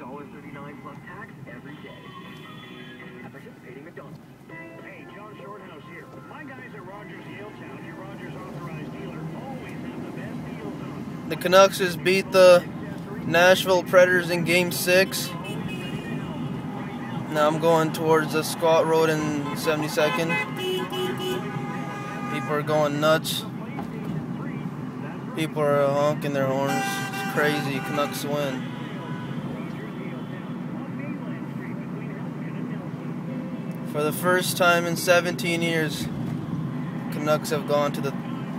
$1.39 plus tax every day. At participating McDonald's. Hey, John Shorthouse here. My guys at Rogers Yaletown, your Rogers authorized dealer, always have the best deals on. The Canucks just beat the Nashville Predators in Game 6. Now I'm going towards the Scott Road in 72nd. People are going nuts. People are honking their horns. It's crazy. Canucks win. For the first time in 17 years, Canucks have gone to the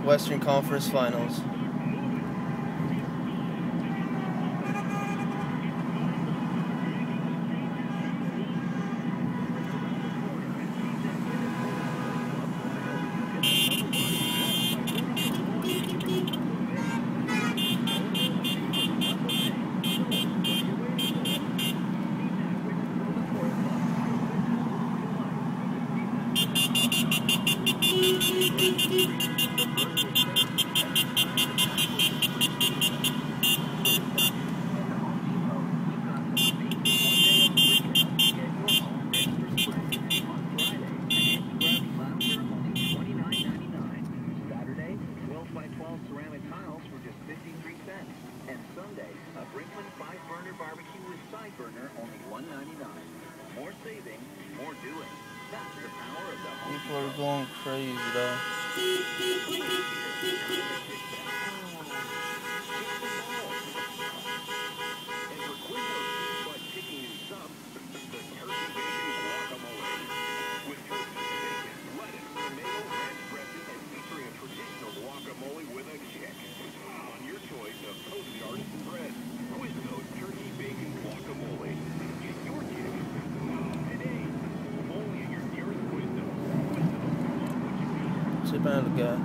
Western Conference Finals. People are going crazy though. Sit down the guy.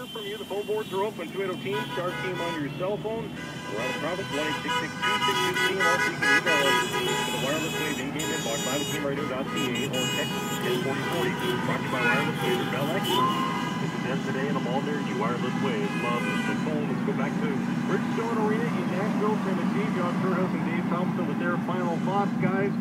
From you, the phone boards are open. 280 team, start team on your cell phone. We're out of province, 1-866-262-616. Also, you can email us to the Wireless Wave in-game inbox, liveteamradio.ca, or text 104040. Brought to you by Wireless Wave, your Bell Expert. This is Ed today, and I'm all there. You Wireless Wave. Love the phone. Let's go back to Bridgestone Arena in Nashville, Tennessee. John Shorthouse and Dave Thompson with their final thoughts, guys.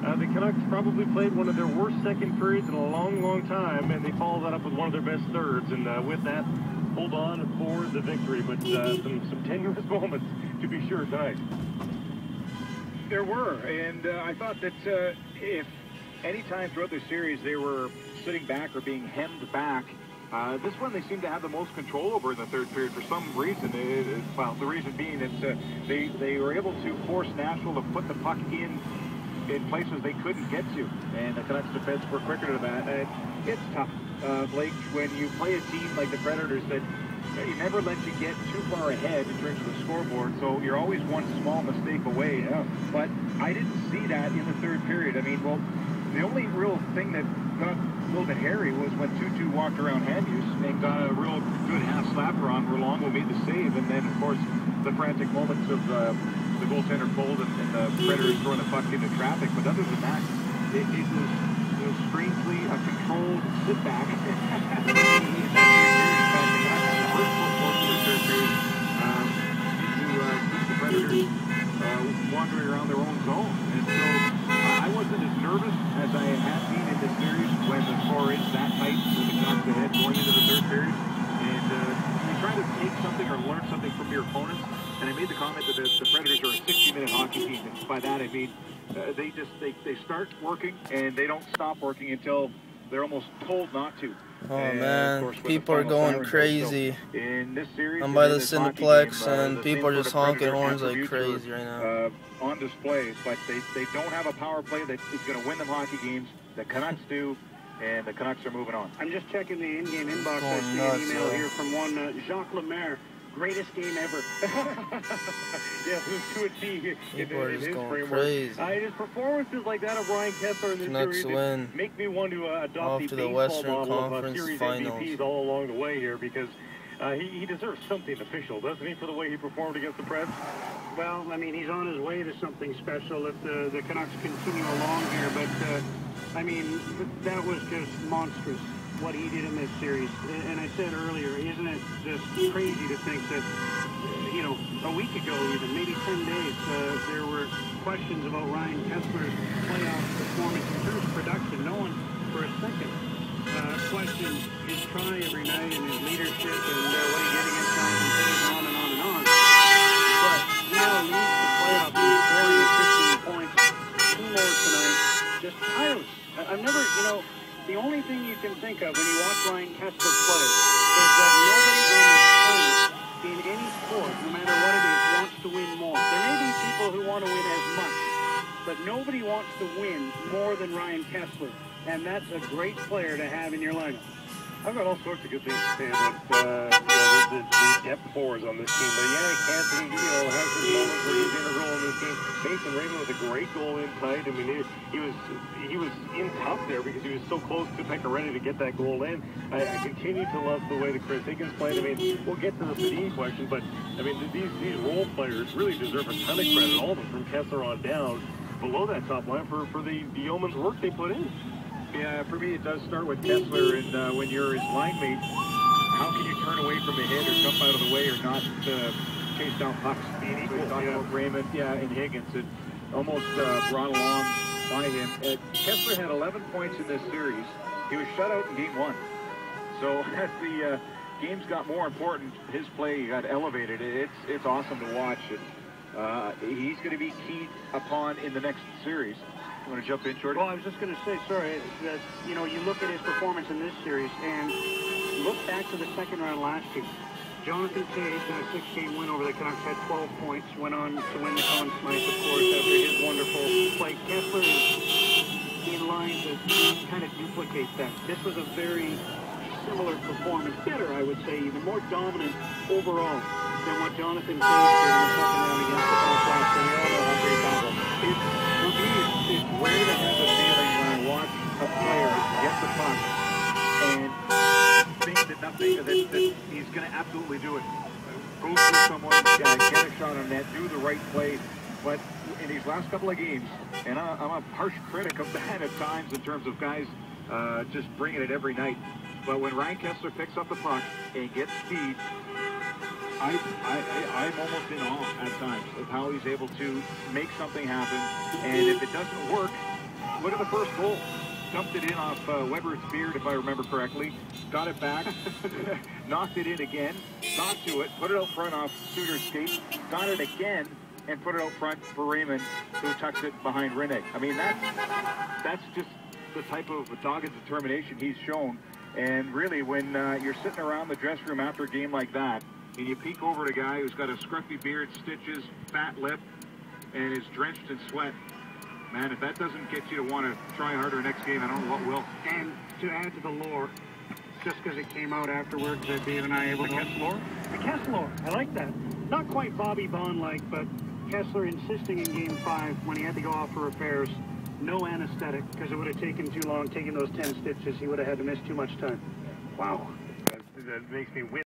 The Canucks probably played one of their worst second periods in a long, long time, and they followed that up with one of their best thirds. And with that, hold on for the victory, but some tenuous moments to be sure tonight. There were, and I thought that if any time throughout the series they were sitting back or being hemmed back, this one they seemed to have the most control over in the third period for some reason. Well, the reason being that they were able to force Nashville to put the puck in places they couldn't get to, and the Canucks defense were quicker to that. It's tough, Blake, when you play a team like the Predators that he never lets you get too far ahead in terms of the scoreboard, so you're always one small mistake away. But I didn't see that in the third period. I mean, well, the only real thing that got a little bit hairy was when 2-2 walked around Handus and got a real good half slapper on Rolongo, made the save, and then, of course, the frantic moments of the goaltender pulled and the Predators throwing the puck into traffic. But other than that, it was strangely a controlled sit-back. The Predators wandering around their own zone. And so I wasn't as nervous by that, I mean they start working and they don't stop working until they're almost told not to. Oh and man, of course, people are going crazy. So in this series, I'm by the this hockey Cineplex game, and the people are same just sort of honking predator horns like attributes crazy right now. are, on display, but they don't have a power play that is going to win them hockey games. The Canucks do, and the Canucks are moving on. I'm just checking the in-game inbox. I see an email here from one Jacques Lemaire. Greatest game ever. Yeah, to a T People are in just his going framework. crazy. His performances like that of Ryan Kessler in this Canucks series win. make me want to adopt Off the to the baseball Western model of Conference series Finals. MVPs all along the way here, because he deserves something official, doesn't he, for the way he performed against the Preds? Well, I mean, he's on his way to something special if the Canucks continue along here, but I mean, that was just monstrous, what he did in this series. And I said earlier, isn't it just crazy to think that, you know, a week ago even, maybe 10 days, there were questions about Ryan Kessler's playoff performance in terms of production. No one for a second questioned his try every night and his leadership and what he did against Jonathan Toews, on and on and on. But now leads the playoff lead, 40 and 15 points, 2 more tonight, just tireless. I've never, you know, the only thing you can think of when you watch Ryan Kessler play is that nobody on the planet in any sport, no matter what it is, wants to win more. There may be people who want to win as much, but nobody wants to win more than Ryan Kessler, and that's a great player to have in your lineup. I've got all sorts of good things to say about the depth fours on this team. But yeah, Cassidy, has his moments where he's integral in this game. Mason Raymond with a great goal inside. I mean, he was in tough there because he was so close to Pecorino to get that goal in. I continue to love the way that Chris Higgins played. I mean, we'll get to the Sedin question, but I mean, these role players really deserve a ton of credit, all of them from Kessler on down, below that top line for the yeoman's work they put in. Yeah, for me, it does start with Kessler, and when you're his line mate, how can you turn away from a hit or jump out of the way or not chase down pucks? Being equal, about Raymond, and Higgins, it almost brought along by him. Kessler had 11 points in this series. He was shut out in Game 1. So as the games got more important, his play got elevated. It's awesome to watch. He's going to be keyed upon in the next series. You want to jump in, Jordan? Well, I was just going to say, sorry, that, you look at his performance in this series and look back to the second round last year. Jonathan Toews, in a 6-game win over the Canucks, had 12 points, went on to win the Conn Smythe, of course, after his wonderful play. Kessler is in line to kind of duplicate that. This was a very similar performance, better, I would say, even more dominant overall than what Jonathan Toews did in the second round against the Canucks last year. We all know how great that was. For me, it's rare to have a feeling when I watch a player get the puck and think that he's going to absolutely do it. Go through someone, get a shot on net, do the right play. But in these last couple of games, and I'm a harsh critic of that at times in terms of guys just bringing it every night. But when Ryan Kessler picks up the puck and gets speed, I'm almost in awe at times of how he's able to make something happen. And if it doesn't work, look at the first goal. Dumped it in off Weber's beard, if I remember correctly. Got it back. Knocked it in again. Got to it. Put it out front off Suter's skate. Got it again. And put it out front for Raymond, who tucks it behind Rene. I mean, that's just the type of dogged determination he's shown. And really, when you're sitting around the dressing room after a game like that, and you peek over at a guy who's got a scruffy beard, stitches, fat lip, and is drenched in sweat, man, if that doesn't get you to want to try harder next game, I don't know what will. And to add to the lore, just because it came out afterwards that Dave and I able to... The Kessler, I like that. Not quite Bobby Bond-like, but Kessler insisting in Game 5 when he had to go off for repairs, no anesthetic, because it would have taken too long taking those 10 stitches. He would have had to miss too much time. Wow. That makes me win.